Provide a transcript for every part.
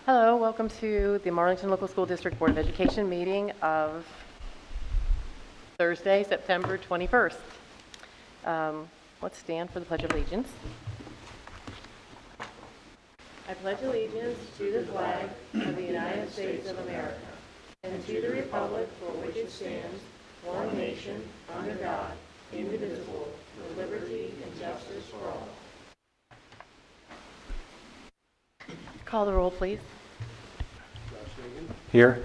Hello, welcome to the Marlington Local School District Board of Education meeting of Thursday, September 21st. Let's stand for the Pledge of Allegiance. I pledge allegiance to the flag of the United States of America and to the republic for which it stands, one nation, under God, indivisible, with liberty and justice for all. Call the roll, please. Here.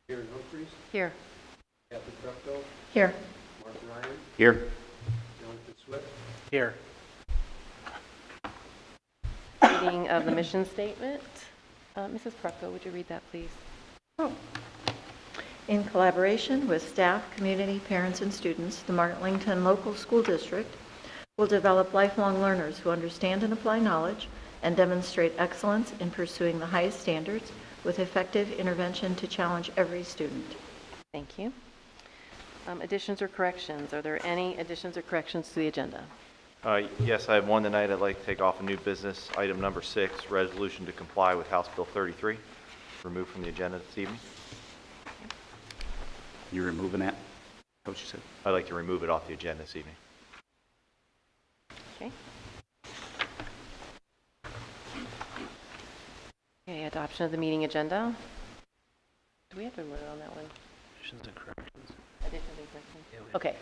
Karen Humphries. Here. Kathy Krupko. Here. Mark Ryan. Here. Jonathan Swift. Here. Reading of the mission statement. Mrs. Krupko, would you read that, please? In collaboration with staff, community, parents, and students, the Marlington Local School District will develop lifelong learners who understand and apply knowledge and demonstrate excellence in pursuing the highest standards with effective intervention to challenge every student. Thank you. Additions or corrections? Are there any additions or corrections to the agenda? Yes, I have one tonight. I'd like to take off a new business, item number 6, resolution to comply with House Bill 33, removed from the agenda this evening. You're removing that? What you said? I'd like to remove it off the agenda this evening. Okay. Okay, adoption of the meeting agenda. Do we have to vote on that one? Additions and corrections. Additions and corrections? Okay.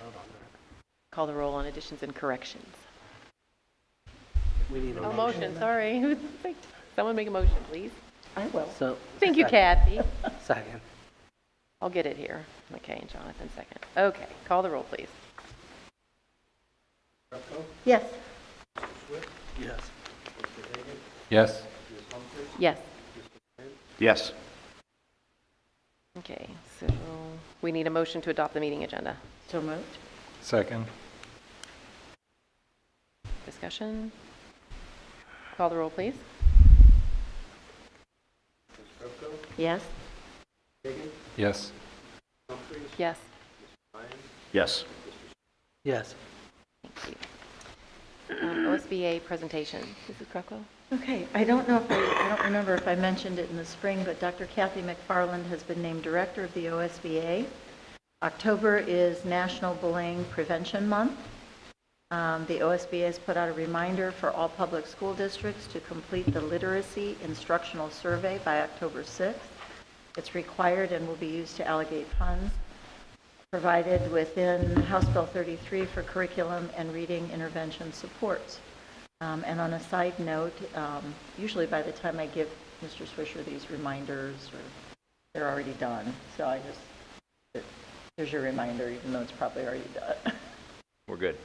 Call the roll on additions and corrections. We need Oh, motion, sorry. Someone make a motion, please. I will. So, Thank you, Kathy. second. I'll get it here. Okay, and Jonathan second. Okay, call the roll, please. Krupko. Yes. Mr. Swift. Yes. Mr. Hagan. Yes. Ms. Humphries. Yes. Mr. Ryan. Yes. Okay, so we need a motion to adopt the meeting agenda. So moved. Second. Discussion? Call the roll, please. Ms. Krupko. Yes. Hagan. Yes. Humphries. Yes. Ryan. Yes. Yes. Thank you. OSBA presentation. Mrs. Krupko? Okay, I don't remember if I mentioned it in the spring, but Dr. Kathy McFarland has been named director of the OSBA. October is National Bullying Prevention Month. The OSBA has put out a reminder for all public school districts to complete the literacy instructional survey by October 6th. It's required and will be used to allocate funds provided within House Bill 33 for curriculum and reading intervention supports. And on a side note, usually by the time I give Mr. Swisher these reminders, they're already done. So there's your reminder, even though it's probably already done. We're good.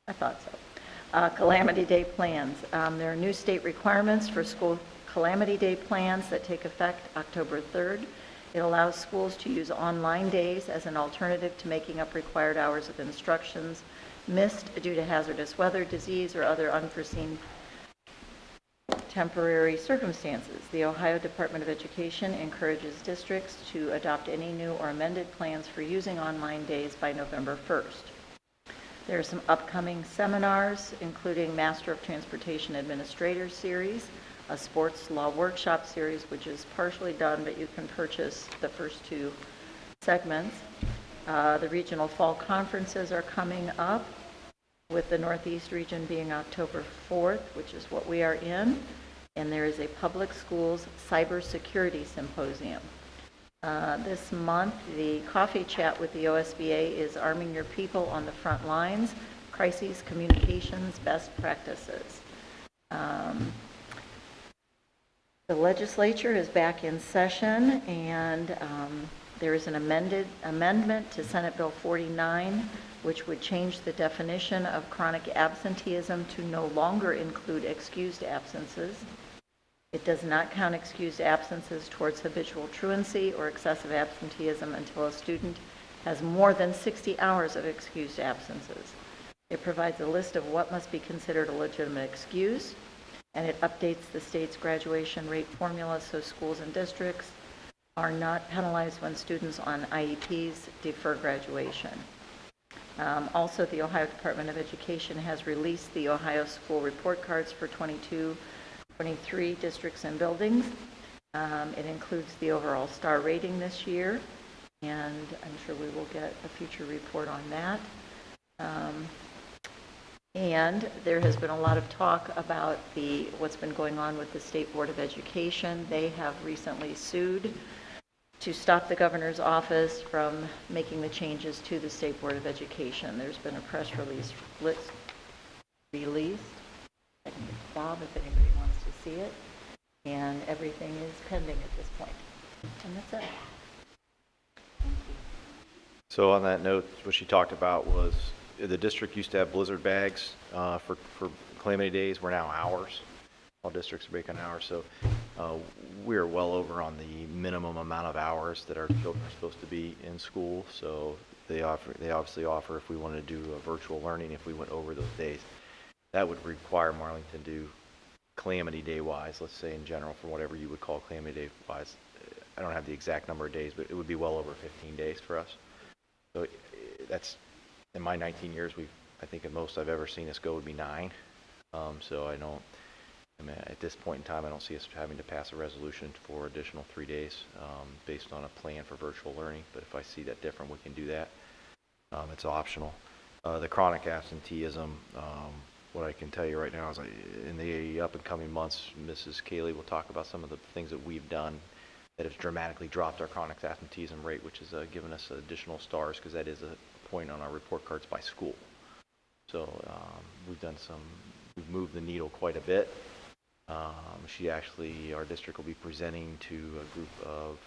I thought so. Calamity Day plans. There are new state requirements for school Calamity Day plans that take effect October 3rd. It allows schools to use online days as an alternative to making up required hours of instructions missed due to hazardous weather, disease, or other unforeseen temporary circumstances. The Ohio Department of Education encourages districts to adopt any new or amended plans for using online days by November 1st. There are some upcoming seminars, including Master of Transportation Administrator Series, a sports law workshop series, which is partially done, but you can purchase the first 2 segments. The regional fall conferences are coming up, with the Northeast region being October 4th, which is what we are in. And there is a public schools cybersecurity symposium. This month, the coffee chat with the OSBA is Arming Your People on the Front Lines, Crises Communications Best Practices. The legislature is back in session, and there is an amendment to Senate Bill 49, which would change the definition of chronic absenteeism to no longer include excused absences. It does not count excused absences towards habitual truancy or excessive absenteeism until a student has more than 60 hours of excused absences. It provides a list of what must be considered a legitimate excuse, and it updates the state's graduation rate formula so schools and districts are not penalized when students on IEPs defer graduation. Also, the Ohio Department of Education has released the Ohio School Report Cards for 22 23 districts and buildings. It includes the overall star rating this year, and I'm sure we will get a future report on that. And there has been a lot of talk about what's been going on with the State Board of Education. They have recently sued to stop the governor's office from making the changes to the State Board of Education. There's been a press release released. I can get to Bob if anybody wants to see it. And everything is pending at this point. And that's it. So on that note, what she talked about was the district used to have blizzard bags for calamity days. We're now hours. All districts are making hours. So we are well over on the minimum amount of hours that our children are supposed to be in school. So they obviously offer, if we wanted to do a virtual learning, if we went over those days, that would require Marlington to do calamity day wise, let's say in general, for whatever you would call calamity day wise. I don't have the exact number of days, but it would be well over 15 days for us. So that's, in my 19 years, I think at most I've ever seen us go would be 9. So at this point in time, I don't see us having to pass a resolution for additional 3 days based on a plan for virtual learning. But if I see that different, we can do that. It's optional. The chronic absenteeism, what I can tell you right now is in the up and coming months, Mrs. Cayley will talk about some of the things that we've done that has dramatically dropped our chronic absenteeism rate, which has given us additional stars, because that is a point on our report cards by school. So we've moved the needle quite a bit. Our district will be presenting to a group of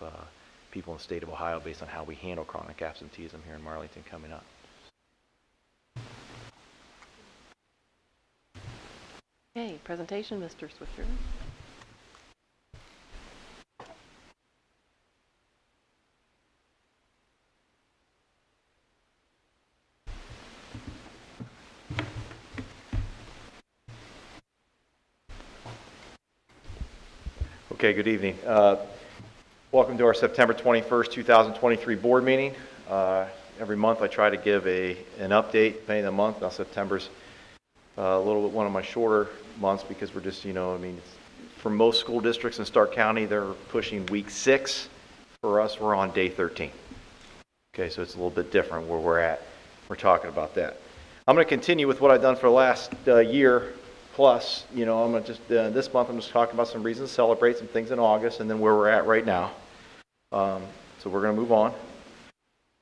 people in the state of Ohio based on how we handle chronic absenteeism here in Marlington coming up. Okay, presentation, Mr. Switzer. Okay, good evening. Welcome to our September 21st, 2023 board meeting. Every month I try to give an update, depending on the month. Now September's a little bit one of my shorter months because we're just, for most school districts in Stark County, they're pushing week 6. For us, we're on day 13. Okay, so it's a little bit different where we're at. We're talking about that. I'm going to continue with what I've done for the last year plus. I'm going to just, this month, I'm just talking about some reasons to celebrate, some things in August, and then where we're at right now. So we're going to move on.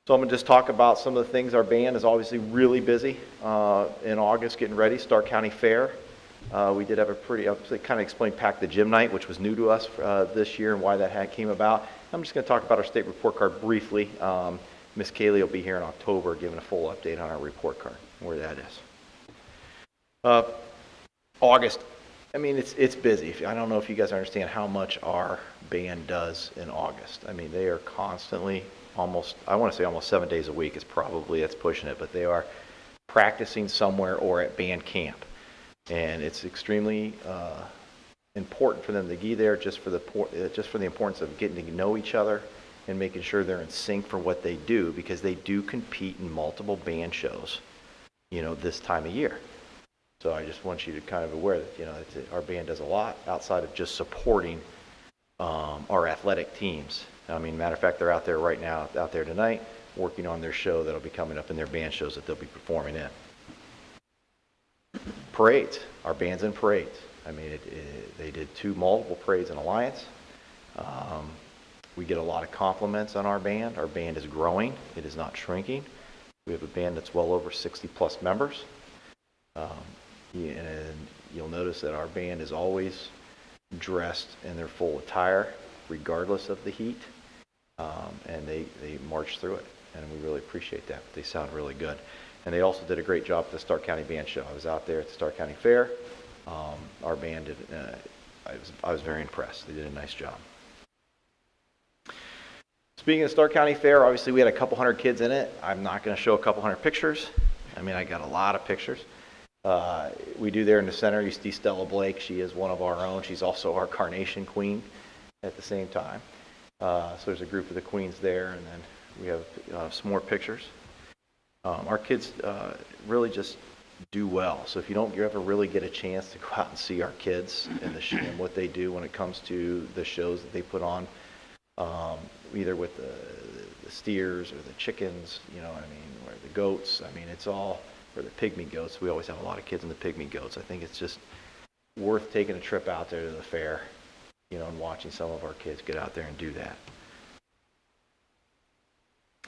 So I'm going to just talk about some of the things. Our band is obviously really busy in August getting ready, Stark County Fair. We did have I'll kind of explain Pack the Gym Night, which was new to us this year and why that came about. I'm just going to talk about our state report card briefly. Ms. Cayley will be here in October giving a full update on our report card, where that is. August, it's busy. I don't know if you guys understand how much our band does in August. They are constantly, almost 7 days a week that's pushing it, but they are practicing somewhere or at band camp. And it's extremely important for them to be there just for the importance of getting to know each other and making sure they're in sync for what they do, because they do compete in multiple band shows, this time of year. So I just want you to kind of aware that, our band does a lot outside of just supporting our athletic teams. Matter of fact, they're out there right now, out there tonight, working on their show that'll be coming up in their band shows that they'll be performing in. Parades. Our band's in parades. They did 2 multiple parades in Alliance. We get a lot of compliments on our band. Our band is growing. It is not shrinking. We have a band that's well over 60 plus members. And you'll notice that our band is always dressed in their full attire, regardless of the heat. And they march through it, and we really appreciate that. They sound really good. And they also did a great job at the Stark County Band Show. I was out there at the Stark County Fair. Our band did, I was very impressed. They did a nice job. Speaking of Stark County Fair, obviously we had a couple hundred kids in it. I'm not going to show a couple hundred pictures. I got a lot of pictures. We do there in the center, you see Stella Blake. She is one of our own. She's also our Carnation Queen at the same time. So there's a group of the queens there, and then we have some more pictures. Our kids really just do well. So if you don't ever really get a chance to go out and see our kids and and what they do when it comes to the shows that they put on, either with the steers or the chickens, you know, I mean, or the goats, I mean, it's all, or the pygmy goats. We always have a lot of kids in the pygmy goats. I think it's just worth taking a trip out there to the fair, you know, and watching some of our kids get out there and do that.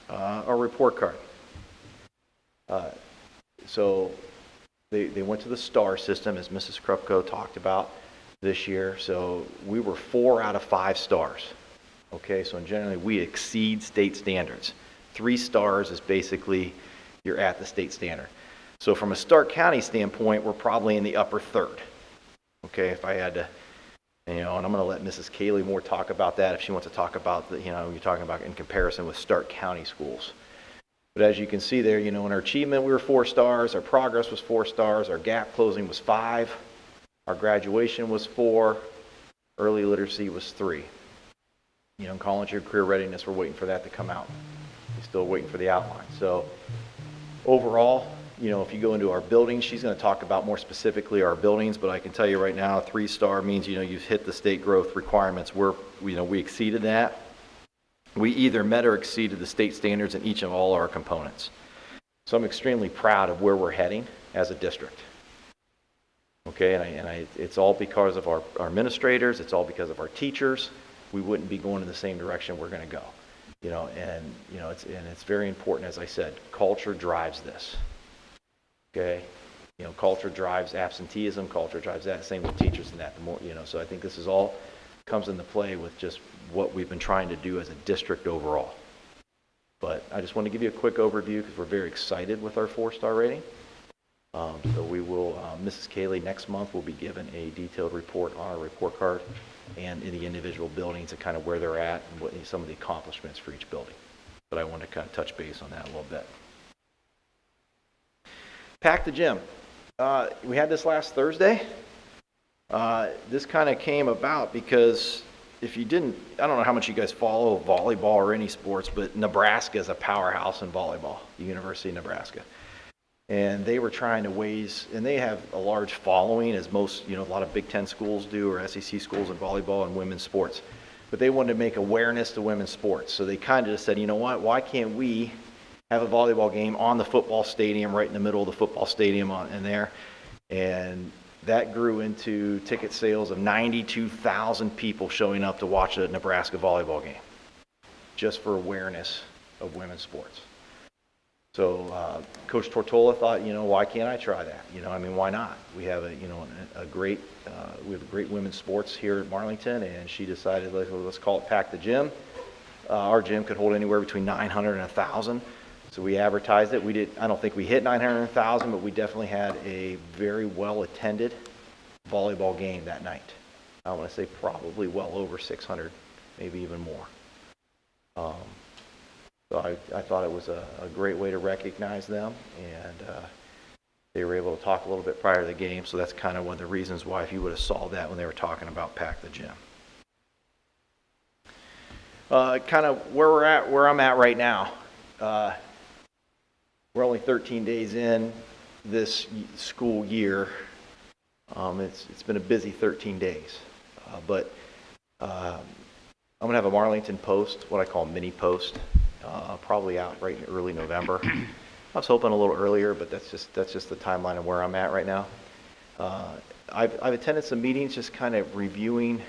Our report card. So they went to the STAR system, as Mrs. Krupko talked about this year. So we were 4 out of 5 stars. Okay, so generally we exceed state standards. 3 stars is basically you're at the state standard. So from a Stark County standpoint, we're probably in the upper third. Okay, if I had to, you know, and I'm going to let Mrs. Kaylee Moore talk about that if she wants to talk about the, you know, you're talking about in comparison with Stark County schools. But as you can see there, you know, in our achievement we were 4 stars, our progress was 4 stars, our gap closing was 5, our graduation was 4, early literacy was 3. You know, in college and career readiness, we're waiting for that to come out. We're still waiting for the outline. So overall, you know, if you go into our buildings, she's going to talk about more specifically our buildings, but I can tell you right now, 3-star means, you know, you've hit the state growth requirements. We exceeded that. We either met or exceeded the state standards in each and all our components. So I'm extremely proud of where we're heading as a district. Okay, and it's all because of our administrators, it's all because of our teachers. We wouldn't be going in the same direction we're going to go. You know, and you know, it's very important, as I said, culture drives this. Okay, you know, culture drives absenteeism, culture drives that, same with teachers and that, the more, you know, so I think this is all comes into play with just what we've been trying to do as a district overall. But I just want to give you a quick overview because we're very excited with our 4-star rating. So we will, Mrs. Kaylee next month will be given a detailed report on our report card and in the individual buildings and kind of where they're at and what some of the accomplishments for each building. But I want to kind of touch base on that a little bit. Pack the gym. We had this last Thursday. This kind of came about because if you didn't, I don't know how much you guys follow volleyball or any sports, but Nebraska is a powerhouse in volleyball, the University of Nebraska. And they were trying to and they have a large following, as most, you know, a lot of Big Ten schools do, or SEC schools in volleyball and women's sports. But they wanted to make awareness to women's sports. So they kind of just said, you know what, why can't we have a volleyball game on the football stadium, right in the middle of the football stadium in there? And that grew into ticket sales of 92,000 people showing up to watch a Nebraska volleyball game, just for awareness of women's sports. So Coach Tortola thought, you know, why can't I try that? You know, I mean, why not? We have a great women's sports here at Marlington, and she decided, let's call it Pack the Gym. Our gym could hold anywhere between 900 and 1,000. So we advertised it. I don't think we hit 900 and 1,000, but we definitely had a very well attended volleyball game that night. I want to say probably well over 600, maybe even more. So I thought it was a great way to recognize them, and they were able to talk a little bit prior to the game, so that's kind of one of the reasons why, if you would have saw that when they were talking about Pack the Gym. Kind of where I'm at right now. We're only 13 days in this school year. It's been a busy 13 days, but I'm going to have a Marlington post, what I call mini post, probably out right in early November. I was hoping a little earlier, but that's just the timeline of where I'm at right now. I've attended some meetings just kind of reviewing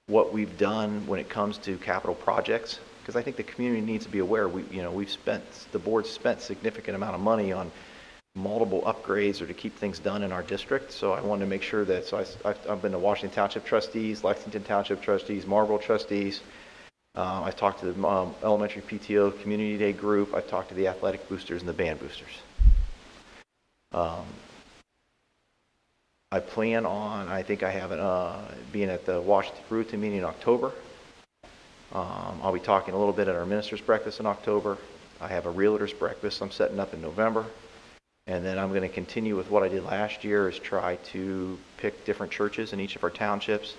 what we've done when it comes to capital projects, because I think the community needs to be aware. The board's spent significant amount of money on multiple upgrades or to keep things done in our district. So I wanted to make sure that, I've been to Washington Township trustees, Lexington Township trustees, Marlboro trustees. I've talked to the elementary PTO community day group. I've talked to the athletic boosters and the band boosters. I plan on, I think I have being at the Washington Brewington meeting in October. I'll be talking a little bit at our minister's breakfast in October. I have a realtor's breakfast I'm setting up in November. And then I'm going to continue with what I did last year, is try to pick different churches in each of our townships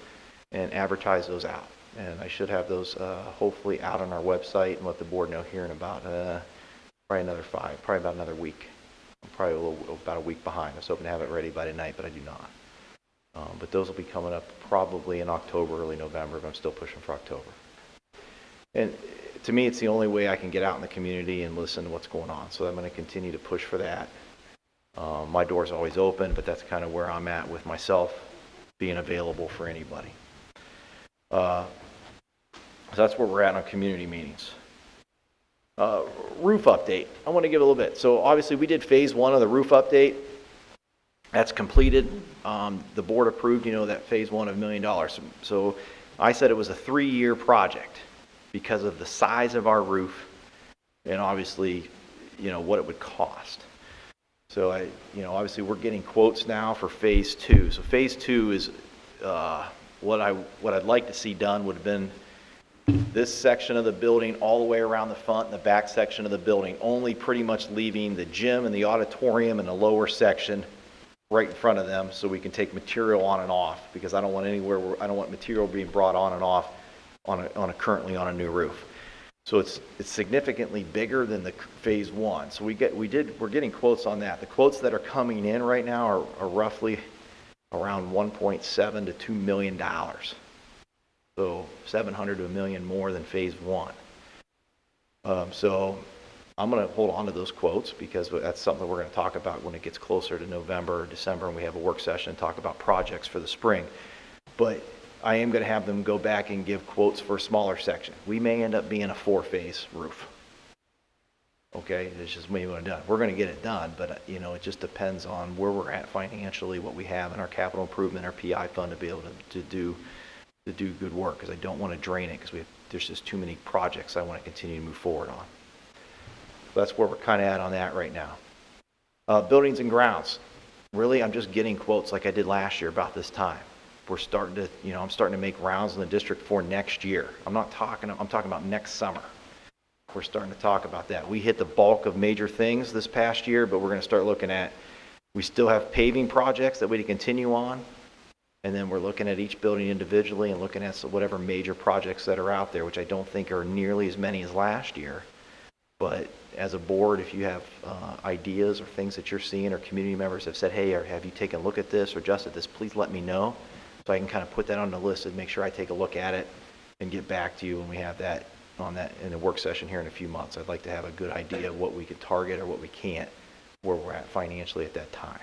and advertise those out. And I should have those hopefully out on our website and let the board know here in about probably about another week. I'm probably about a week behind. I was hoping to have it ready by tonight, but I do not. But those will be coming up probably in October, early November, but I'm still pushing for October. And to me, it's the only way I can get out in the community and listen to what's going on. So I'm going to continue to push for that. My door's always open, but that's kind of where I'm at with myself being available for anybody. So that's where we're at on community meetings. Roof update. I want to give a little bit. So obviously we did phase 1 of the roof update. That's completed. The board approved, that phase 1 of $1 million. So I said it was a 3-year project because of the size of our roof and obviously, what it would cost. So obviously we're getting quotes now for phase 2. So phase 2 is what I'd like to see done would have been this section of the building all the way around the front and the back section of the building, only pretty much leaving the gym and the auditorium and the lower section right in front of them so we can take material on and off, because I don't want material being brought on and off currently on a new roof. So it's significantly bigger than the phase 1. So we're getting quotes on that. The quotes that are coming in right now are roughly around $1.7 to $2 million. So 700 to $1 million more than phase 1. So I'm going to hold on to those quotes because that's something we're going to talk about when it gets closer to November or December and we have a work session and talk about projects for the spring. But I am going to have them go back and give quotes for a smaller section. We may end up being a 4-phase roof. Okay, it's just maybe what I'm done. We're going to get it done, but it just depends on where we're at financially, what we have in our capital improvement, our PI fund to be able to do good work, because I don't want to drain it because there's just too many projects I want to continue to move forward on. So that's where we're kind of at on that right now. Buildings and grounds. Really, I'm just getting quotes like I did last year about this time. We're starting to, I'm starting to make rounds in the district for next year. I'm talking about next summer. We're starting to talk about that. We hit the bulk of major things this past year, but we're going to start looking at, we still have paving projects that we need to continue on. And then we're looking at each building individually and looking at whatever major projects that are out there, which I don't think are nearly as many as last year. But as a board, if you have ideas or things that you're seeing, or community members have said, hey, or have you taken a look at this or adjusted this, please let me know so I can kind of put that on the list and make sure I take a look at it and get back to you when we have that on that in the work session here in a few months. I'd like to have a good idea of what we could target or what we can't, where we're at financially at that time.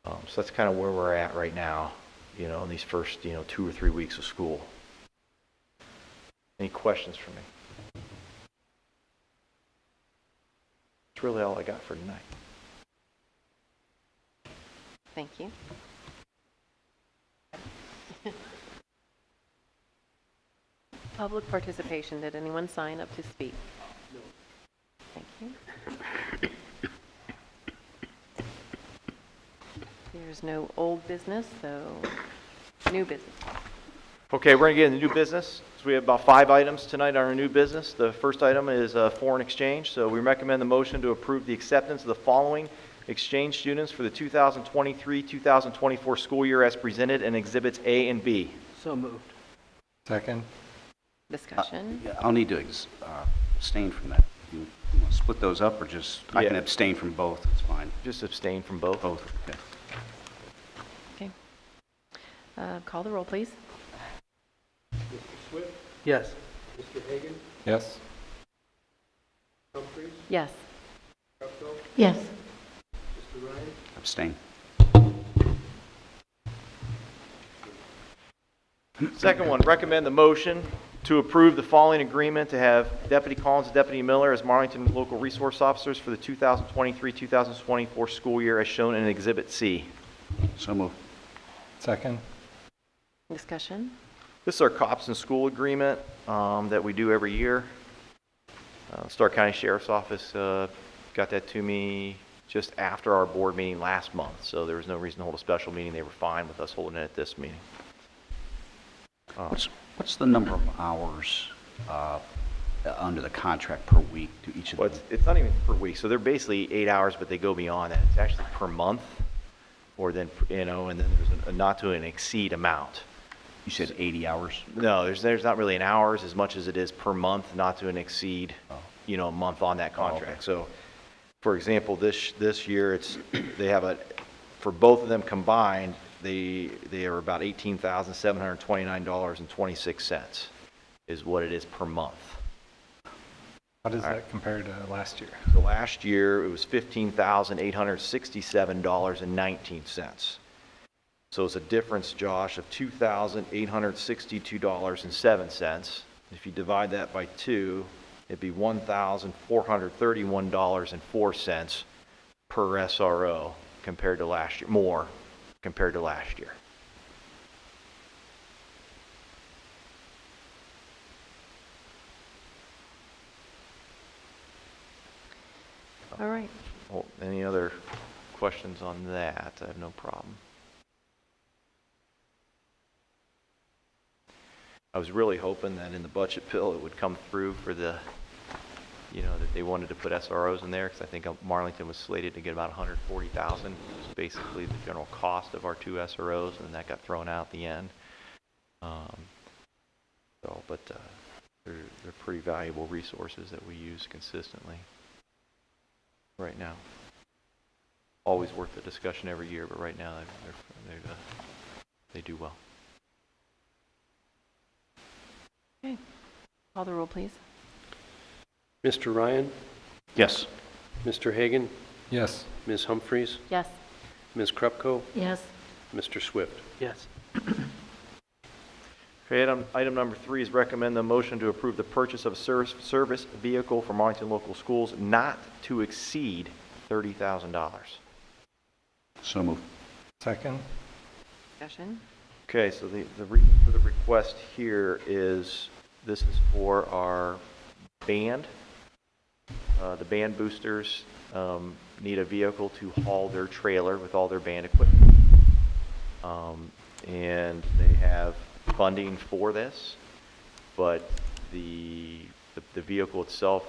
So that's kind of where we're at right now, in these first, 2 or 3 weeks of school. Any questions for me? That's really all I got for tonight. Thank you. Public participation. Did anyone sign up to speak? No. Thank you. There's no old business, so new business. Okay, we're going to get into new business. So we have about 5 items tonight on our new business. The first item is foreign exchange. So we recommend the motion to approve the acceptance of the following exchange students for the 2023-2024 school year as presented in Exhibits A and B. So moved. Second. Discussion. Yeah, I'll need to abstain from that. You want to split those up, or just, I can abstain from both, it's fine. Just abstain from both. Both, okay. Okay. Call the roll, please. Mr. Swift, Yes. Mr. Hagan, Yes. Humphries, Yes. Krupko, Yes. Mr. Ryan, Abstain. Second one, recommend the motion to approve the following agreement to have Deputy Collins and Deputy Miller as Marlington local resource officers for the 2023-2024 school year as shown in Exhibit C. So moved. Second. Discussion. This is our cops in school agreement that we do every year. Stark County Sheriff's Office got that to me just after our board meeting last month, so there was no reason to hold a special meeting. They were fine with us holding it at this meeting. What's the number of hours under the contract per week to each of them? It's not even per week, so they're basically 8 hours, but they go beyond that. It's actually per month, or then and then there's a not to an exceed amount. You said 80 hours? No, there's not really an hours as much as it is per month, not to an exceed, a month on that contract. okay. So For example, this year, they have for both of them combined, they are about $18,729.26 is what it is per month. How does that compare to last year? So last year, it was $15,867.19. So it's a difference, Josh, of $2,862.07. If you divide that by 2, it'd be $1,431.04 per SRO compared to last year, more compared to last year. All right. Well, any other questions on that? I have no problem. I was really hoping that in the budget bill it would come through for that they wanted to put SROs in there, because I think Marlington was slated to get about $140,000, which is basically the general cost of our 2 SROs, and that got thrown out at the end. But they're pretty valuable resources that we use consistently right now. Always worth the discussion every year, but right now they do well. Okay. Call the roll, please. Mr. Ryan? Yes. Mr. Hagan? Yes. Ms. Humphries? Yes. Ms. Krupko? Yes. Mr. Swift? Yes. Okay, item number 3 is recommend the motion to approve the purchase of a service vehicle for Marlington local schools not to exceed $30,000. So moved. Second? Discussion? Okay, so the reason for the request here is this is for our band. The band boosters need a vehicle to haul their trailer with all their band equipment. And they have funding for this, but the vehicle itself,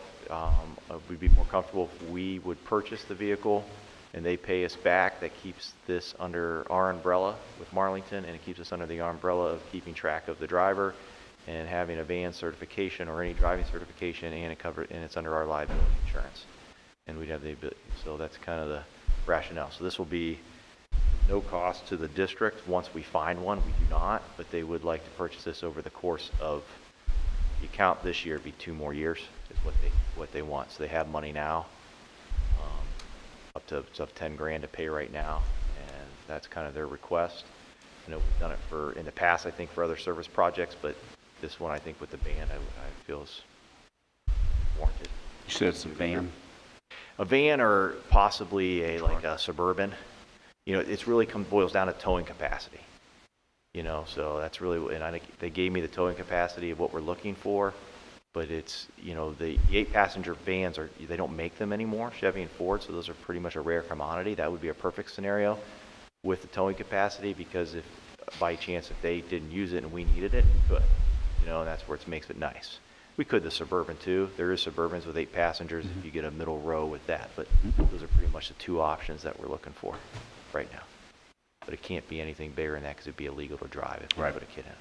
we'd be more comfortable if we would purchase the vehicle and they pay us back. That keeps this under our umbrella with Marlington, and it keeps us under the umbrella of keeping track of the driver and having a van certification or any driving certification, and it's under our liability insurance. And we'd have the ability, so that's kind of the rationale. So this will be no cost to the district once we find one. We do not, but they would like to purchase this over the course of, you count this year, it'd be 2 more years is what they want. So they have money now, up to 10 grand to pay right now, and that's kind of their request. I know we've done it in the past, I think, for other service projects, but this one, I think, with the band, I feel is warranted. You said it's a van? A van, or possibly like a Suburban. It's really boils down to towing capacity. So that's really, and I think they gave me the towing capacity of what we're looking for, but it's, the 8-passenger vans they don't make them anymore, Chevy and Ford, so those are pretty much a rare commodity. That would be a perfect scenario with the towing capacity, because if by chance if they didn't use it and we needed it, we could, and that's where it makes it nice. We could the Suburban too. There is Suburbans with 8 passengers if you get a middle row with that, but those are pretty much the 2 options that we're looking for right now. But it can't be anything bigger than that, because it'd be illegal to drive if we put a kid in.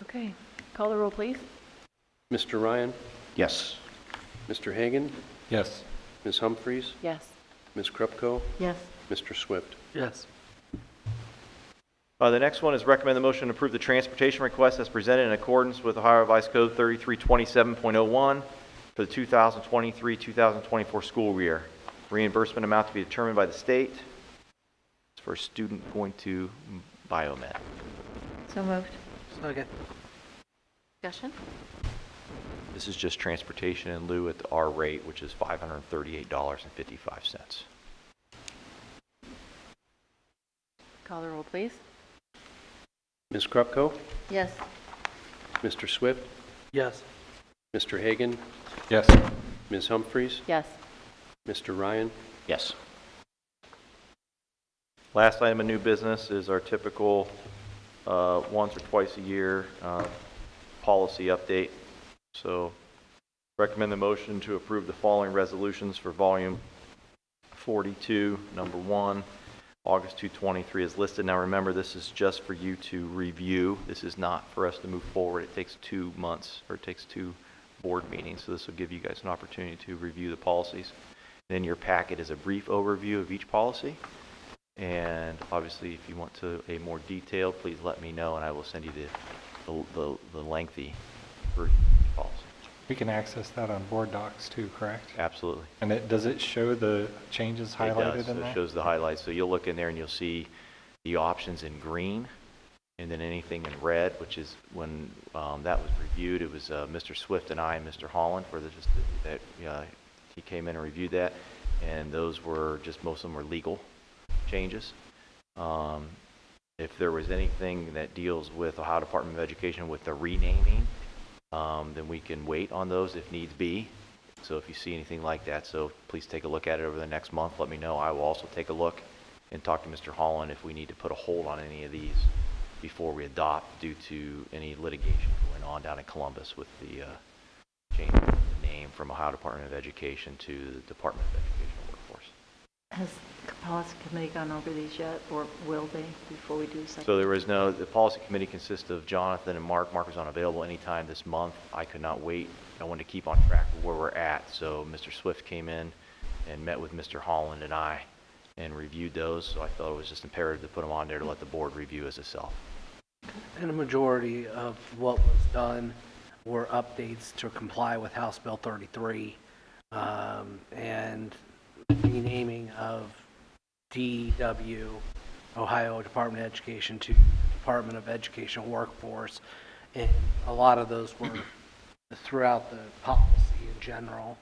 Okay. Call the roll, please. Mr. Ryan? Yes. Mr. Hagan? Yes. Ms. Humphries? Yes. Ms. Krupko? Yes. Mr. Swift? Yes. The next one is recommend the motion to approve the transportation request as presented in accordance with Ohio Revised Code 3327.01 for the 2023-2024 school year. Reimbursement amount to be determined by the state. It's for a student going to biomed. So moved. Second. Discussion? This is just transportation in lieu at our rate, which is $538.55. Call the roll, please. Ms. Krupko? Yes. Mr. Swift? Yes. Mr. Hagan? Yes. Ms. Humphries? Yes. Mr. Ryan? Yes. Last item of new business is our typical once or twice a year policy update. So recommend the motion to approve the following resolutions for volume 42, number 1, August 223 is listed. Now remember, this is just for you to review. This is not for us to move forward. It takes 2 months, or it takes 2 board meeting, so this will give you guys an opportunity to review the policies. And in your packet is a brief overview of each policy. And obviously, if you want to a more detailed, please let me know, and I will send you the lengthy version of each policy. We can access that on board docs too, correct? Absolutely. And does it show the changes highlighted It does. in So there? it shows the highlights. So you'll look in there and you'll see the options in green, and then anything in red, which is when that was reviewed. It was Mr. Swift and I and Mr. Holland he came in and reviewed that, and those were just, most of them were legal changes. If there was anything that deals with Ohio Department of Education with the renaming, then we can wait on those if needs be. So if you see anything like that, so please take a look at it over the next month. Let me know. I will also take a look and talk to Mr. Holland if we need to put a hold on any of these before we adopt, due to any litigation going on down in Columbus with the change of the name from Ohio Department of Education to the Department of Educational Workforce. Has the policy committee gone over these yet, or will they before we do second? So the policy committee consists of Jonathan and Mark. Mark was unavailable anytime this month. I could not wait. I wanted to keep on track of where we're at. So Mr. Swift came in and met with Mr. Holland and I and reviewed those. So I thought it was just imperative to put them on there to let the board review as itself. And a majority of what was done were updates to comply with House Bill 33 and renaming of DW, Ohio Department of Education, to Department of Educational Workforce. And a lot of those were throughout the policy in general.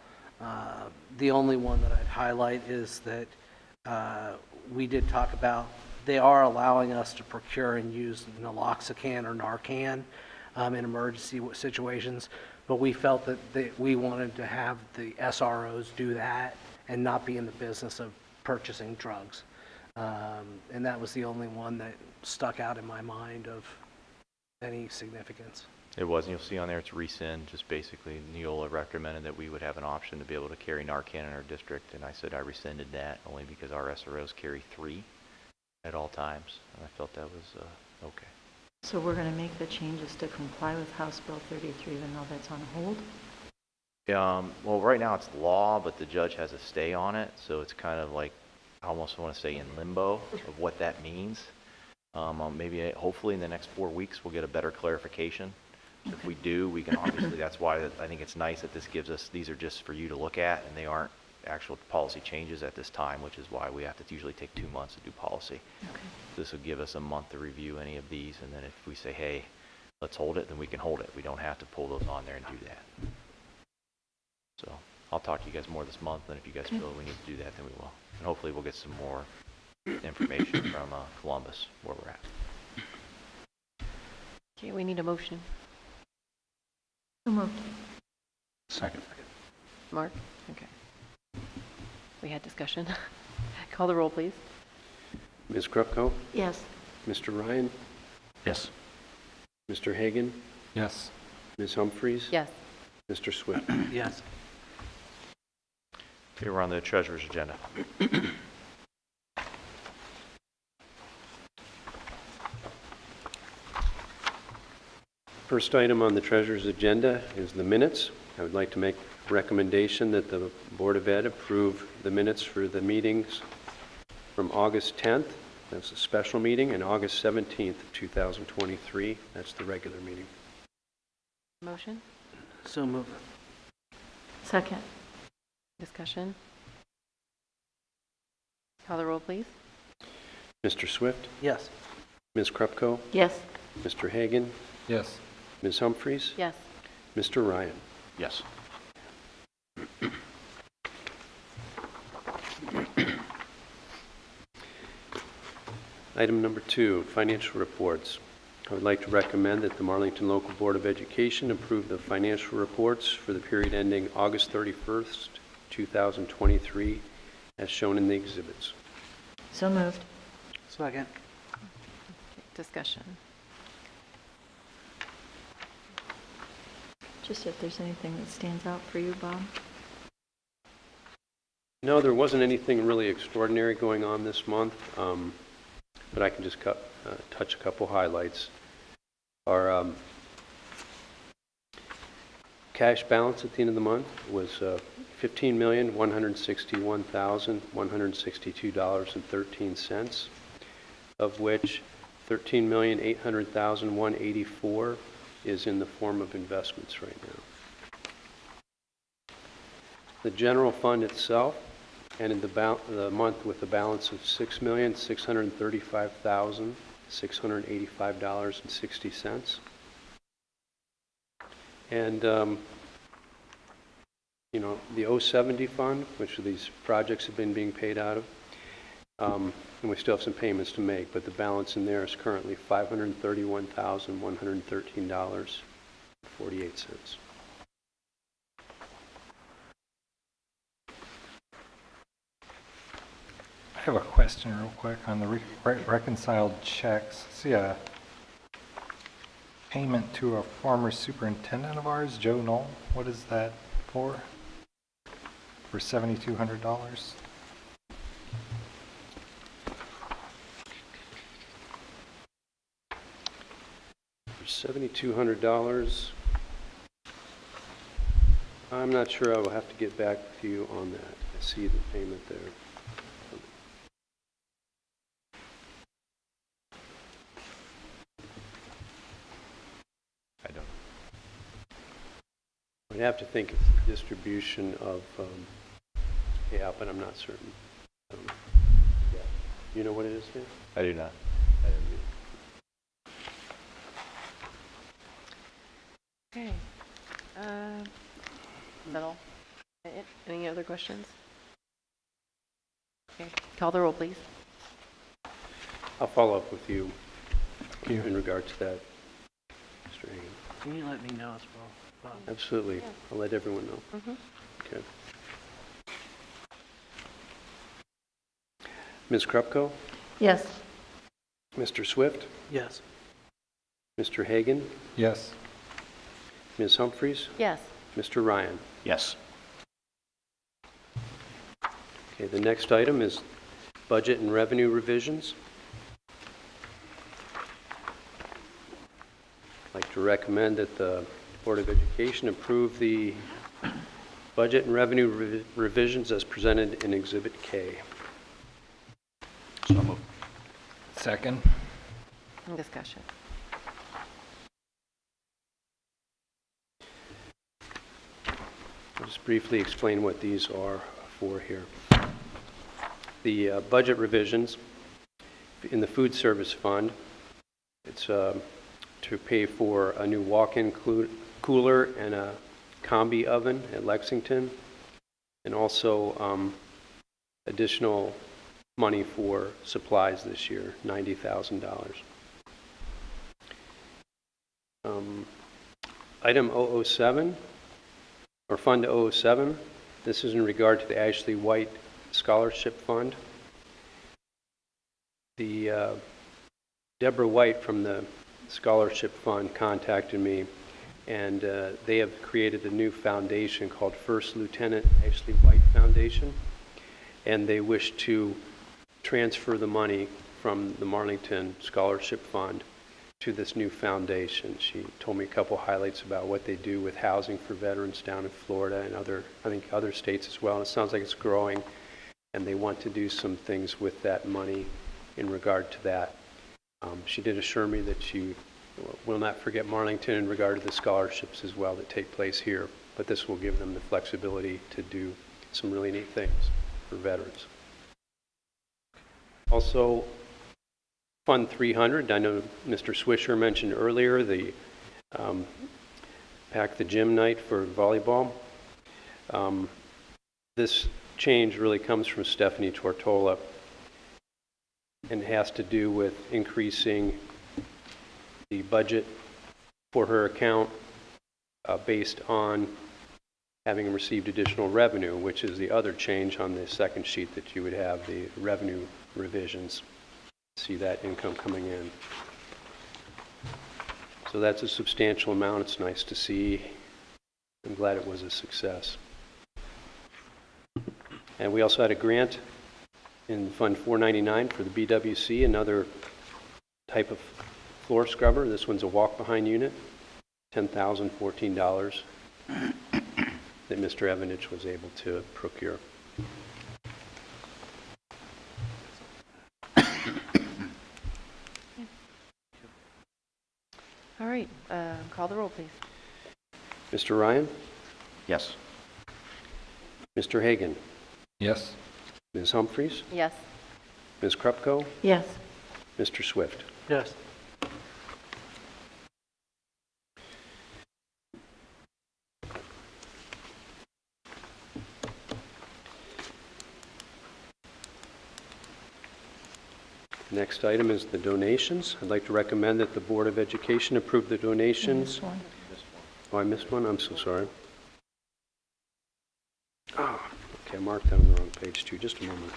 The only one that I'd highlight is that we did talk about, they are allowing us to procure and use naloxone or Narcan in emergency situations, but we felt that we wanted to have the SROs do that and not be in the business of purchasing drugs. And that was the only one that stuck out in my mind of any significance. It was, and you'll see on there it's rescind. Just basically, Neola recommended that we would have an option to be able to carry Narcan in our district, and I said I rescinded that only because our SROs carry 3 at all times, and I felt that was okay. So we're going to make the changes to comply with House Bill 33, even though that's on hold? Well, right now it's law, but the judge has a stay on it, so it's kind of like, I almost want to say in limbo of what that means. Maybe, hopefully in the next 4 weeks, we'll get a better clarification. If we do, we can obviously, that's why I think it's nice that this gives us, these are just for you to look at, and they aren't actual policy changes at this time, which is why we have to usually take 2 months to do policy. Okay. This will give us a month to review any of these, and then if we say, hey, let's hold it, then we can hold it. We don't have to pull those on there and do that. So I'll talk to you guys more this month, and if you guys feel we need to do that, then we will. And hopefully we'll get some more information from Columbus, where we're at. Okay, we need a motion. So moved. Second. Mark? Okay. We had discussion. Call the roll, please. Ms. Krupko? Yes. Mr. Ryan? Yes. Mr. Hagan? Yes. Ms. Humphries? Yes. Mr. Swift? Yes. Okay, we're on the treasurer's agenda. First item on the treasurer's agenda is the minutes. I would like to make a recommendation that the Board of Ed approve the minutes for the meetings from August 10th, that's a special meeting, and August 17th, 2023, that's the regular meeting. Motion? So moved. Second. Discussion? Call the roll, please. Mr. Swift? Yes. Ms. Krupko? Yes. Mr. Hagan? Yes. Ms. Humphries? Yes. Mr. Ryan? Yes. Item number 2, financial reports. I would like to recommend that the Marlington Local Board of Education approve the financial reports for the period ending August 31st, 2023, as shown in the exhibits. So moved. Second. Okay, discussion. Just if there's anything that stands out for you, Bob? No, there wasn't anything really extraordinary going on this month, but I can just touch a couple highlights. Our cash balance at the end of the month was $15,161,162.13, of which $13,800,184 is in the form of investments right now. The general fund itself ended the month with a balance of $6,635,685.60. And, the 070 fund, which these projects have been being paid out of, and we still have some payments to make, but the balance in there is currently $531,113.48. I have a question real quick on the reconciled checks. See a payment to a former superintendent of ours, Joe Knoll. What is that for? For $7,200? $7,200. I'm not sure. I will have to get back to you on that. I see the payment there. I don't. I'd have to think it's the distribution of, but I'm not certain. Yeah. You know what it is, Dan? I do not. I didn't read it. Okay. Is that all? Any other questions? Okay, call the roll, please. I'll follow up with you Thank you. in regard to that, Mr. Hagan. Can you let me know as well? Absolutely. I'll let everyone know. Okay. Ms. Krupko, Yes. Mr. Swift, Yes. Mr. Hagan, Yes. Ms. Humphries, Yes. Mr. Ryan. Yes. Okay, the next item is budget and revenue revisions. I'd like to recommend that the Board of Education approve the budget and revenue revisions as presented in Exhibit K. So moved. Second. Discussion. I'll just briefly explain what these are for here. The budget revisions in the food service fund, it's to pay for a new walk-in cooler and a combi oven at Lexington, and also additional money for supplies this year, $90,000. Item 007, or Fund 007, this is in regard to the Ashley White Scholarship Fund. The Deborah White from the Scholarship Fund contacted me, and they have created a new foundation called First Lieutenant Ashley White Foundation, and they wish to transfer the money from the Marlington Scholarship Fund to this new foundation. She told me a couple highlights about what they do with housing for veterans down in Florida and other states as well. And it sounds like it's growing, and they want to do some things with that money in regard to that. She did assure me that she will not forget Marlington in regard to the scholarships as well that take place here, but this will give them the flexibility to do some really neat things for veterans. Also, Fund 300, I know Mr. Swisher mentioned earlier the Pack the Gym night for volleyball. This change really comes from Stephanie Tortola and has to do with increasing the budget for her account based on having received additional revenue, which is the other change on the second sheet that you would have, the revenue revisions. See that income coming in. So that's a substantial amount. It's nice to see. I'm glad it was a success. And we also had a grant in Fund 499 for the BWC, another type of floor scrubber. This one's a walk-behind unit, $10,014. that Mr. Evanich was able to procure. All right, call the roll, please. Mr. Ryan? Yes. Mr. Hagan? Yes. Ms. Humphries? Yes. Ms. Krupko? Yes. Mr. Swift? Yes. Next item is the donations. I'd like to recommend that the Board of Education approve the donations. Oh, I missed one? I'm so sorry. Oh, okay, I marked that on the wrong page too. Just a moment.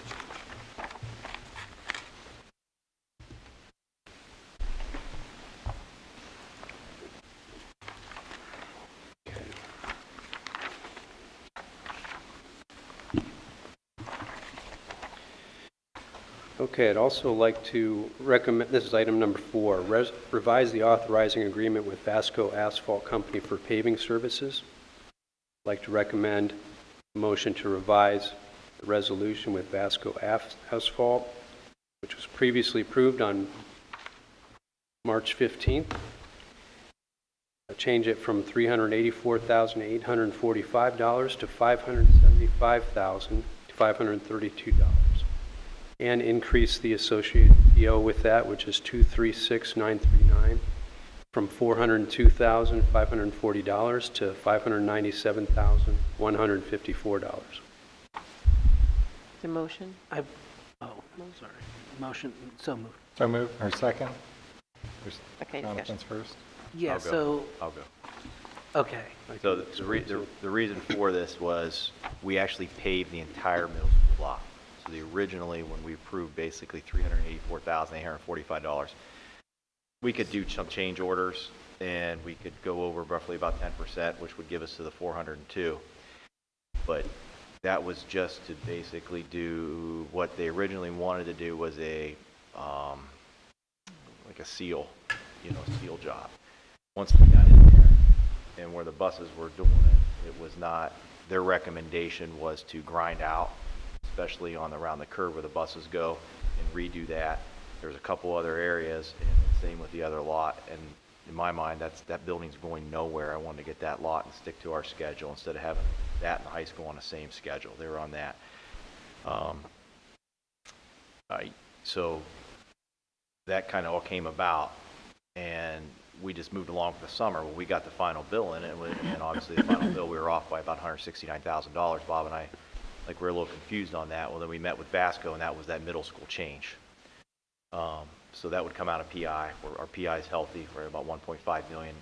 Okay. Okay, I'd also like to recommend, this is item number 4, revise the authorizing agreement with Vasco Asphalt Company for paving services. I'd like to recommend a motion to revise the resolution with Vasco Asphalt, which was previously approved on March 15th. Change it from $384,845 to $575,532. And increase the associated PO with that, which is 236,939, from $402,540 to $597,154. The motion? Oh, sorry. Motion, so moved. So move, or second? Okay, Jonathan's first. Yeah, I'll go. so, I'll go. okay. So the reason for this was we actually paved the entire middle school block. So originally, when we approved basically $384,845, we could do some change orders, and we could go over roughly about 10%, which would give us to the 402. But that was just to basically do what they originally wanted to do was a like a seal, seal job. Once they got in there, and where the buses were doing it, it was not. Their recommendation was to grind out, especially around the curve where the buses go, and redo that. There's a couple other areas, and same with the other lot. And in my mind, that building's going nowhere. I wanted to get that lot and stick to our schedule instead of having that and the high school on the same schedule. They were on that. So that kind of all came about, and we just moved along for the summer. Well, we got the final bill in it, and obviously the final bill, we were off by about $169,000. Bob and I, we're a little confused on that. Well, then we met with Vasco, and that was that middle school change. So that would come out of PI. Our PI is healthy. We're at about $1.5 million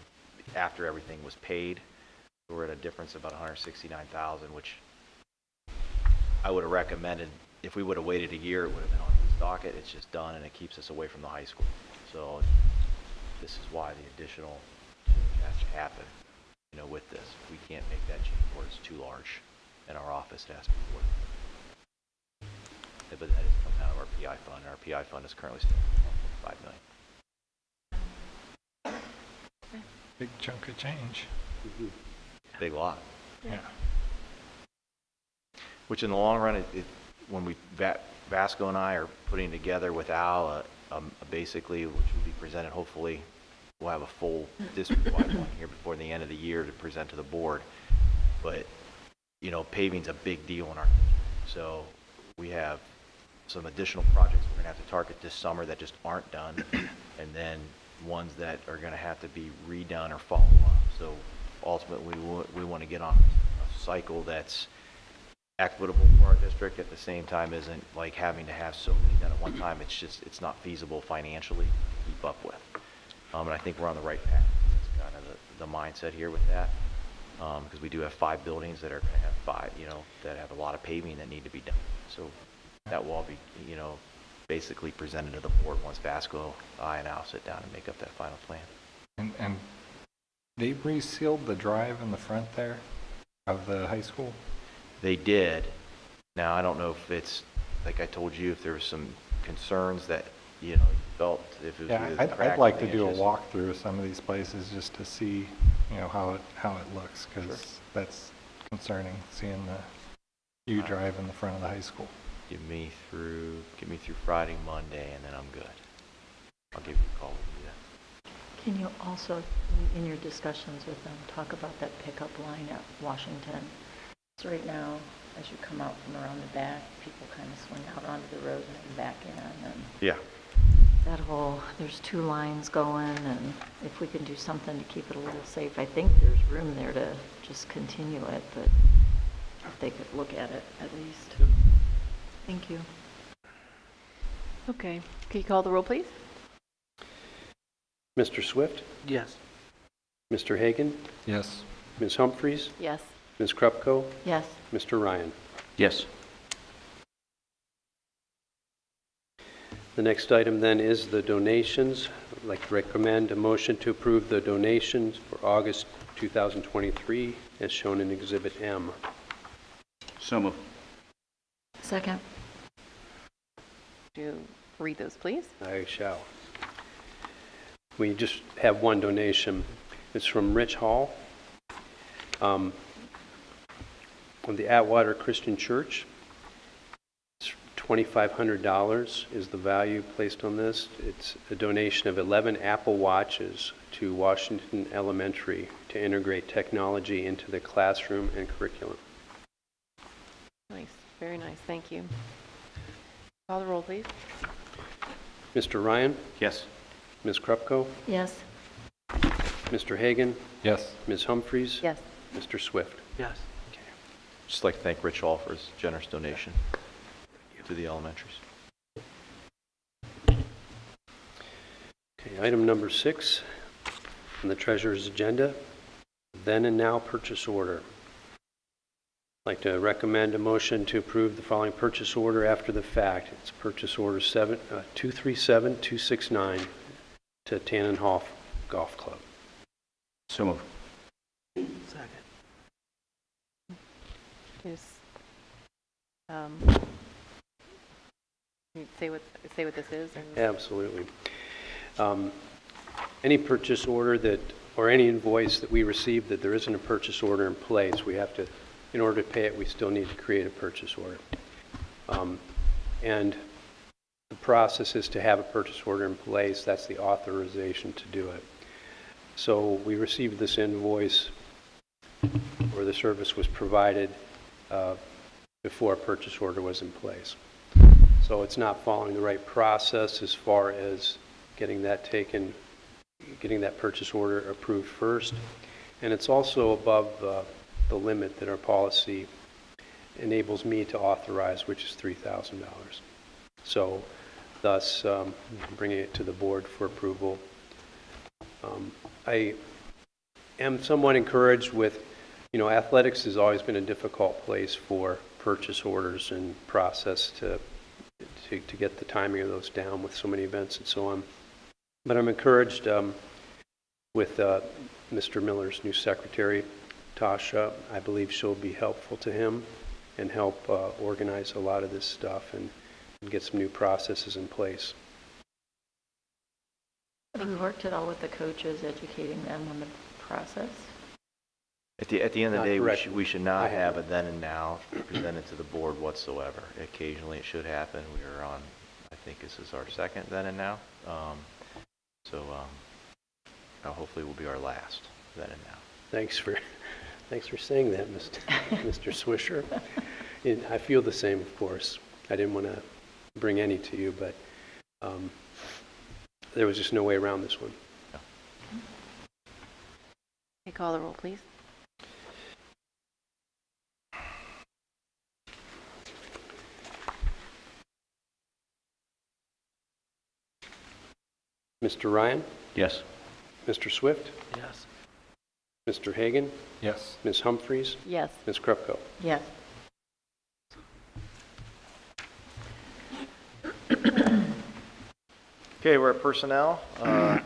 after everything was paid. We're at a difference of about $169,000, which I would have recommended. If we would have waited a year, it would have been on his docket. It's just done, and it keeps us away from the high school. So this is why the additional change has to happen. With this, we can't make that change, or it's too large in our office to ask for it. But that is coming out of our PI fund. Our PI fund is currently standing at $1.5 million. Big chunk of change. Big lot. Yeah. Which in the long run, when Vasco and I are putting together with Al, basically, which will be presented, hopefully, we'll have a full district-wide one here before the end of the year to present to the board. But, paving's a big deal in our district. So we have some additional projects we're going to have to target this summer that just aren't done, and then ones that are going to have to be redone or follow up. So ultimately, we want to get on a cycle that's equitable for our district, at the same time isn't like having to have so many done at one time. It's not feasible financially to keep up with. And I think we're on the right path. That's kind of the mindset here with that, because we do have 5 buildings that are going to have 5, that have a lot of paving that need to be done. So that will all be, basically presented to the board once Vasco, I, and Al sit down and make up that final plan. And they resealed the drive in the front there of the high school? They did. Now, I don't know if it's, like I told you, if there was some concerns that, you felt if it was Yeah, either I'd cracked like or to do a inches. walkthrough of some of these places just to see you know, how it looks, because that's concerning, seeing the U drive in the front of the high school. Get me through Friday, Monday, and then I'm good. I'll give you a call when we do that. Can you also, in your discussions with them, talk about that pickup line at Washington? So right now, as you come out from around the back, people kind of swing out onto the road and then back in, and Yeah. that whole, there's 2 lines going, and if we can do something to keep it a little safe, I think there's room there to just continue it, but if they could look at it at least. Thank you. Okay. Can you call the roll, please? Mr. Swift, Yes. Mr. Hagan, Yes. Ms. Humphries, Yes. Ms. Krupko, Yes. Mr. Ryan. Yes. The next item then is the donations. I'd like to recommend a motion to approve the donations for August 2023 as shown in Exhibit M. So moved. Second. Do you read those, please? I shall. We just have one donation. It's from Rich Hall of the Atwater Christian Church. It's $2,500 is the value placed on this. It's a donation of 11 Apple Watches to Washington Elementary to integrate technology into the classroom and curriculum. Nice. Very nice. Thank you. Call the roll, please. Mr. Ryan, Yes. Ms. Krupko, Yes. Mr. Hagan, Yes. Ms. Humphries, Yes. Mr. Swift. Yes. Just like to thank Rich Hall for his generous donation to the elementaries. Okay, item number 6 on the treasurer's agenda, then and now purchase order. I'd like to recommend a motion to approve the following purchase order after the fact. It's purchase order 237269 to Tannenhof Golf Club. So moved. Second. Just, can you say what this is? And Absolutely. Any purchase order that, or any invoice that we receive that there isn't a purchase order in place, we have to, in order to pay it, we still need to create a purchase order. And the process is to have a purchase order in place. That's the authorization to do it. So we received this invoice, or the service was provided before a purchase order was in place. So it's not following the right process as far as getting that purchase order approved first. And it's also above the limit that our policy enables me to authorize, which is $3,000. So thus, bringing it to the board for approval. I am somewhat encouraged with, athletics has always been a difficult place for purchase orders and process to get the timing of those down with so many events and so on. But I'm encouraged with Mr. Miller's new secretary, Tasha. I believe she'll be helpful to him and help organize a lot of this stuff and get some new processes in place. Have we worked at all with the coaches, educating them on the process? At the end of Not the day, directly. we should not I have haven't. a then and now presented to the board whatsoever. Occasionally it should happen. We are on, I think this is our second then and now. Hopefully will be our last then and now. Thanks for saying that, Mr. Swisher. And I feel the same, of course. I didn't want to bring any to you, but there was just no way around this one. Okay, call the roll, please. Mr. Ryan, Yes. Mr. Swift, Yes. Mr. Hagan, Yes. Ms. Humphries, Yes. Ms. Krupko. Yes. Okay, we're at personnel. I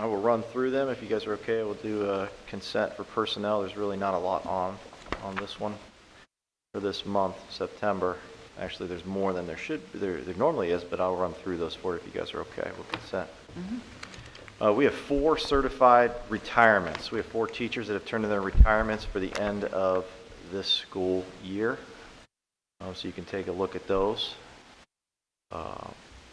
will run through them. If you guys are okay, we'll do a consent for personnel. There's really not a lot on this one for this month, September. Actually, there's more than there normally is, but I'll run through those for you if you guys are okay. We'll consent. We have 4 certified retirements. We have 4 teachers that have turned in their retirements for the end of this school year. So you can take a look at those.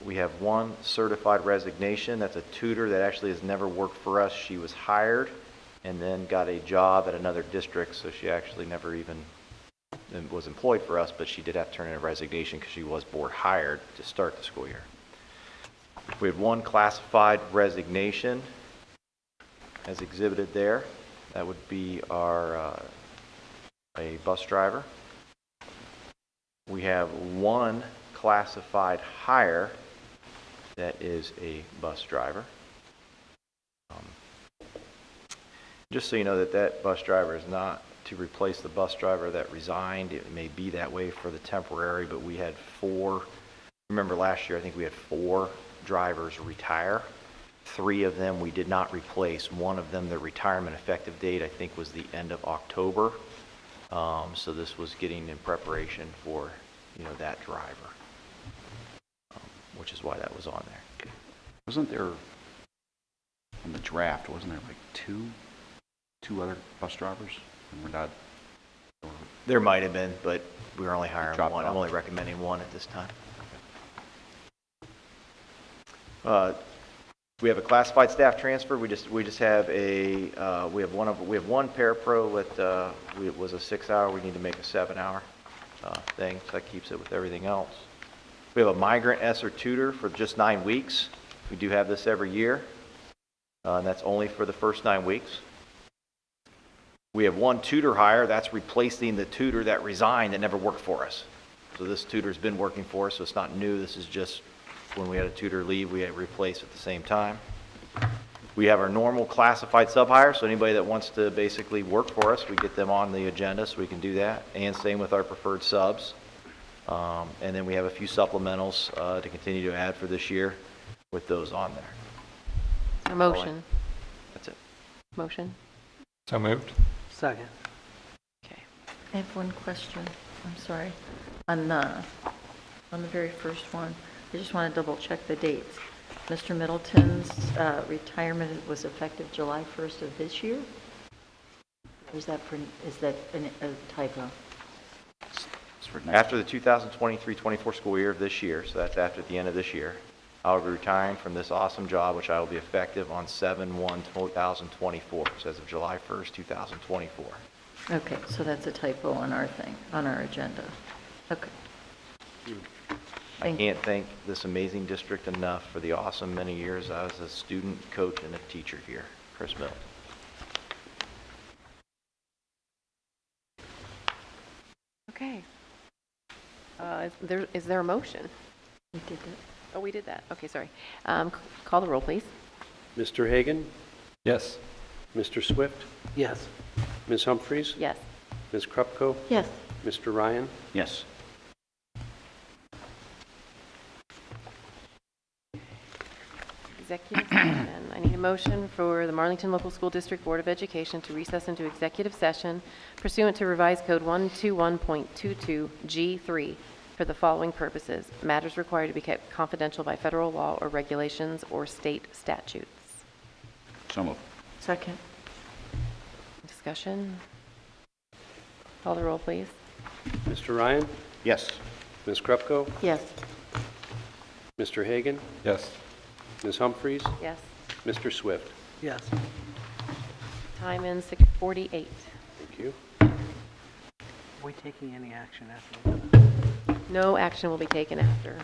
We have 1 certified resignation. That's a tutor that actually has never worked for us. She was hired and then got a job at another district, so she actually never even was employed for us, but she did have to turn in a resignation because she was board hired to start the school year. We have 1 classified resignation as exhibited there. That would be our a bus driver. We have 1 classified hire that is a bus driver. Just so you know that that bus driver is not to replace the bus driver that resigned. It may be that way for the temporary, but we had 4, remember last year I think we had 4 drivers retire. 3 of them we did not replace. 1 of them, the retirement effective date I think was the end of October. So this was getting in preparation for, you know, that driver, which is why that was on there. Wasn't there, on the draft, wasn't there like two other bus drivers? And we're not, or There might have been, but we were only hiring dropped 1. off. I'm only recommending 1 at this time. We have a classified staff transfer. We just have a we have one parapro that it was a 6-hour. We need to make a 7-hour thing, so that keeps it with everything else. We have a migrant ESSER tutor for just 9 weeks. We do have this every year, and that's only for the first 9 weeks. We have 1 tutor hire. That's replacing the tutor that resigned that never worked for us. So this tutor's been working for us, so it's not new. This is just when we had a tutor leave, we had replaced at the same time. We have our normal classified sub-hire, so anybody that wants to basically work for us, we get them on the agenda so we can do that. And same with our preferred subs. And then we have a few supplementals to continue to add for this year with those on there. A motion. That's it. Motion. So moved. Second. Okay. I have one question. I'm sorry. On the very first one, I just want to double check the dates. Mr. Middleton's retirement was effective July 1st of this year? Or is that a typo? it's for next. After the 2023-24 school year of this year, so that's after the end of this year, I will be retiring from this awesome job, which I will be effective on 7/1/2024, so as of July 1st, 2024. Okay, so that's a typo on our thing, on our agenda. Okay. I can't thank this amazing district enough for the awesome many years I was a student, coach, and a teacher here. Chris Middleton. Okay. Is there a motion? We did it. Oh, we did that. Okay, sorry. Call the roll, please. Mr. Hagan, Yes. Mr. Swift, Yes. Ms. Humphries, Yes. Ms. Krupko, Yes. Mr. Ryan. Yes. Executive session. I need a motion for the Marlington Local School District Board of Education to recess into executive session pursuant to Revised Code 121.22 G3 for the following purposes. Matters required to be kept confidential by federal law or regulations or state statutes. So moved. Second. Discussion? Call the roll, please. Mr. Ryan, Yes. Ms. Krupko, Yes. Mr. Hagan, Yes. Ms. Humphries, Yes. Mr. Swift. Yes. Time in 6:48. Thank you. Are we taking any action after that? No action will be taken after.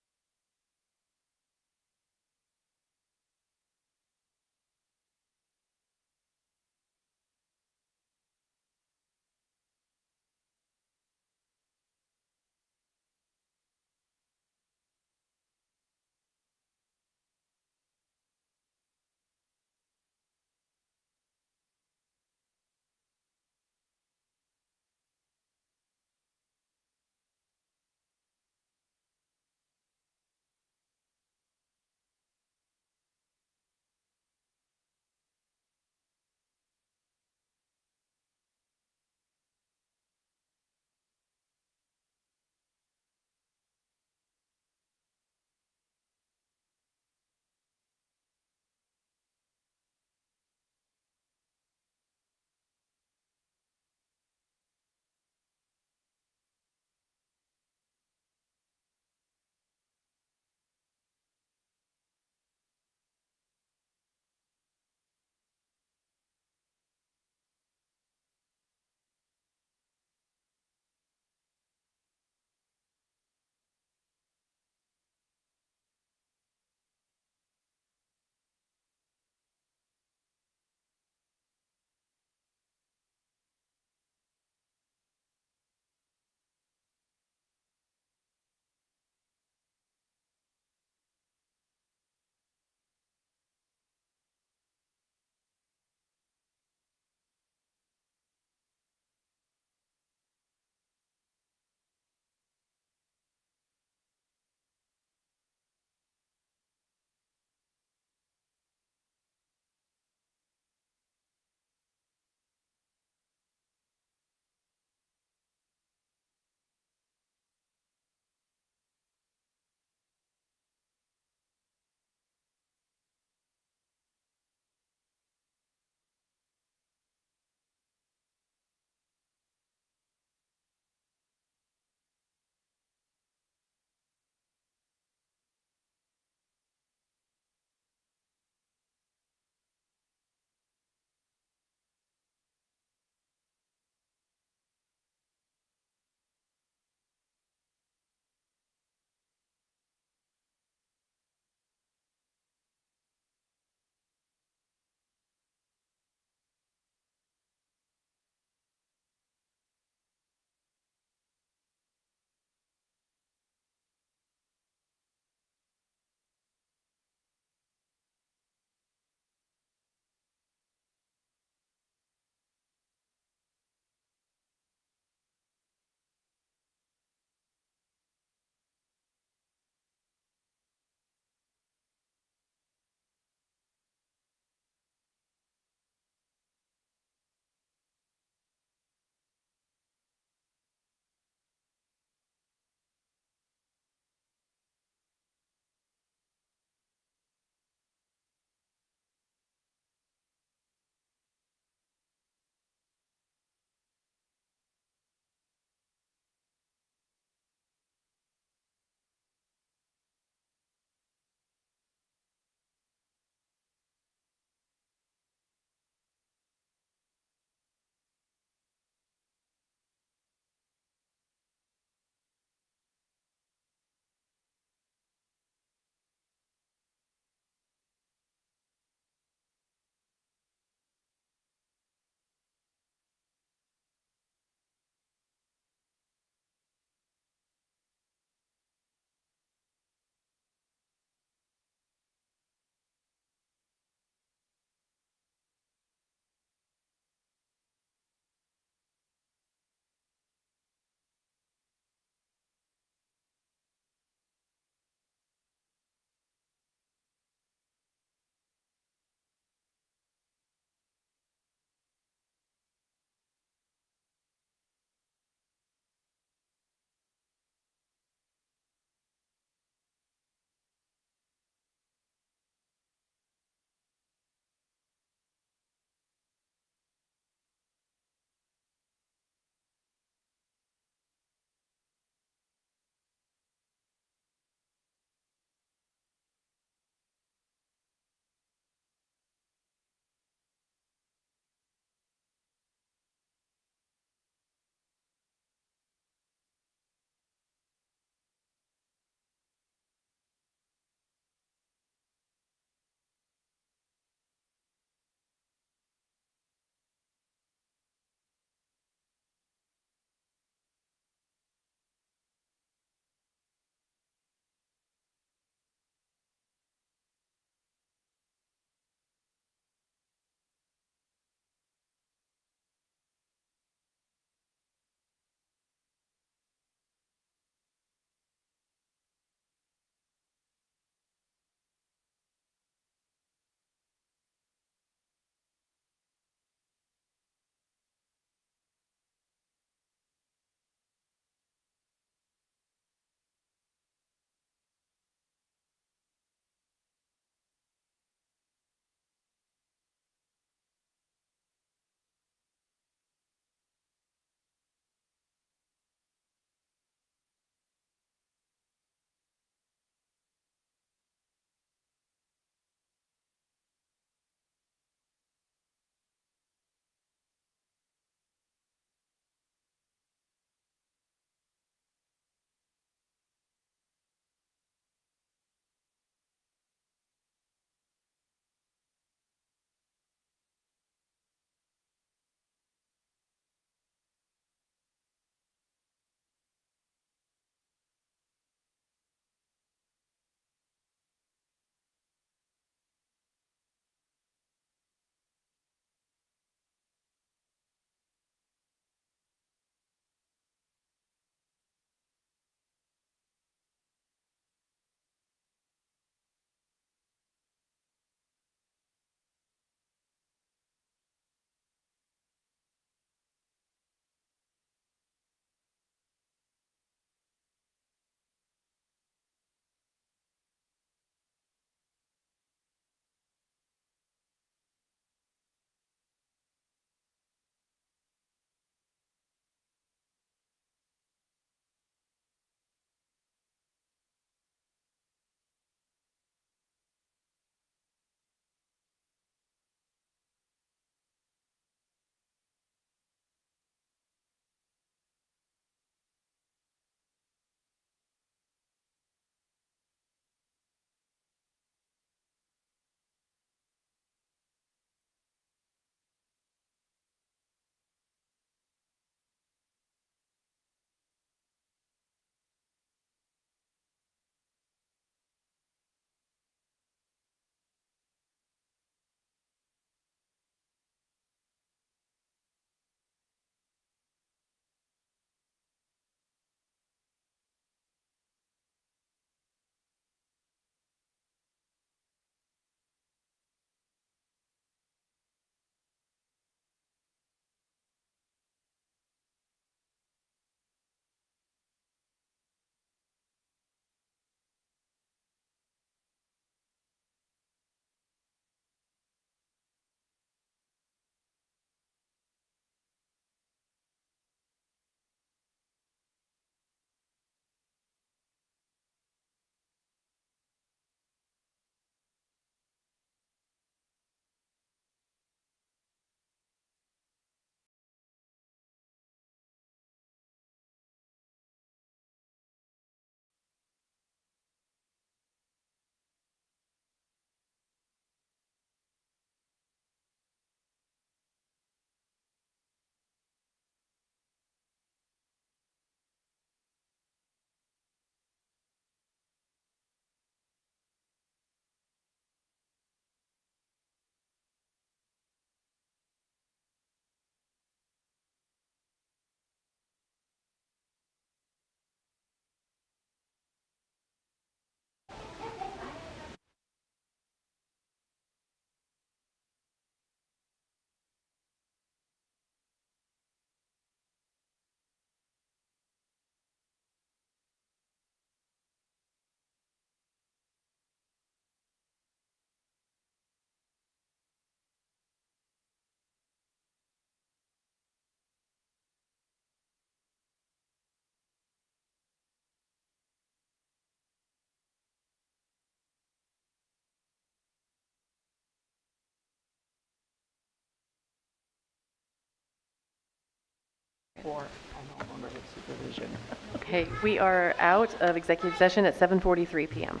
for, I no longer have supervision. Okay, we are out of executive session at 7:43 PM.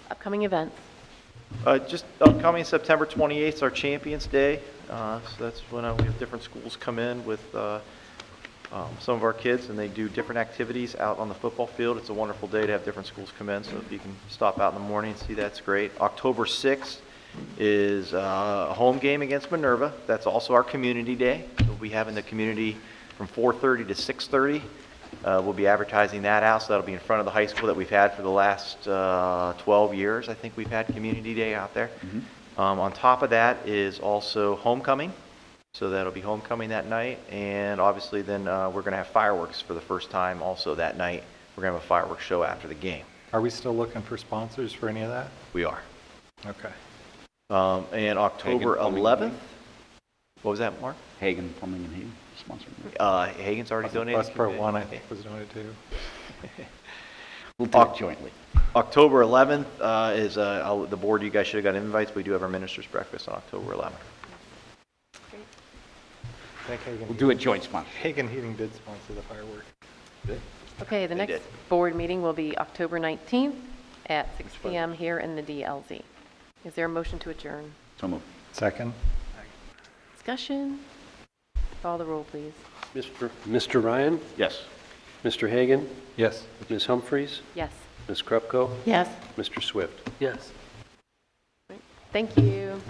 Upcoming events. Just upcoming September 28th is our Champions Day. So that's when we have different schools come in with some of our kids, and they do different activities out on the football field. It's a wonderful day to have different schools come in, so if you can stop out in the morning and see, that's great. October 6th is a home game against Minerva. That's also our community day. So we'll be having the community from 4:30 to 6:30. We'll be advertising that out, so that'll be in front of the high school that we've had for the last 12 years. I think we've had Community Day out there. On top of that is also homecoming. So that'll be homecoming that night. And obviously then we're going to have fireworks for the first time also that night. We're going to have a fireworks show after the game. Are we still looking for sponsors for any of that? We are. Okay. And October Hagen Plumbing 11th. and What was that, Mark? Hagen Plumbing and Heating sponsoring. Hagen's already donated. Bus Pro 1, I think, was donated too. We'll do it jointly. October 11th is the board. You guys should have got invites. We do have our ministers' breakfast on October 11th. I think Hagen, We'll do a joint sponsor. Hagen Heating did sponsor the fireworks. Okay, the They next did. board meeting will be October 19th at 6 PM here in the DLZ. Is there a motion to adjourn? So moved. Second? Discussion? Call the roll, please. Mr. Ryan, Yes. Mr. Hagan, Yes. Ms. Humphries, Yes. Ms. Krupko, Yes. Mr. Swift. Yes. Thank you.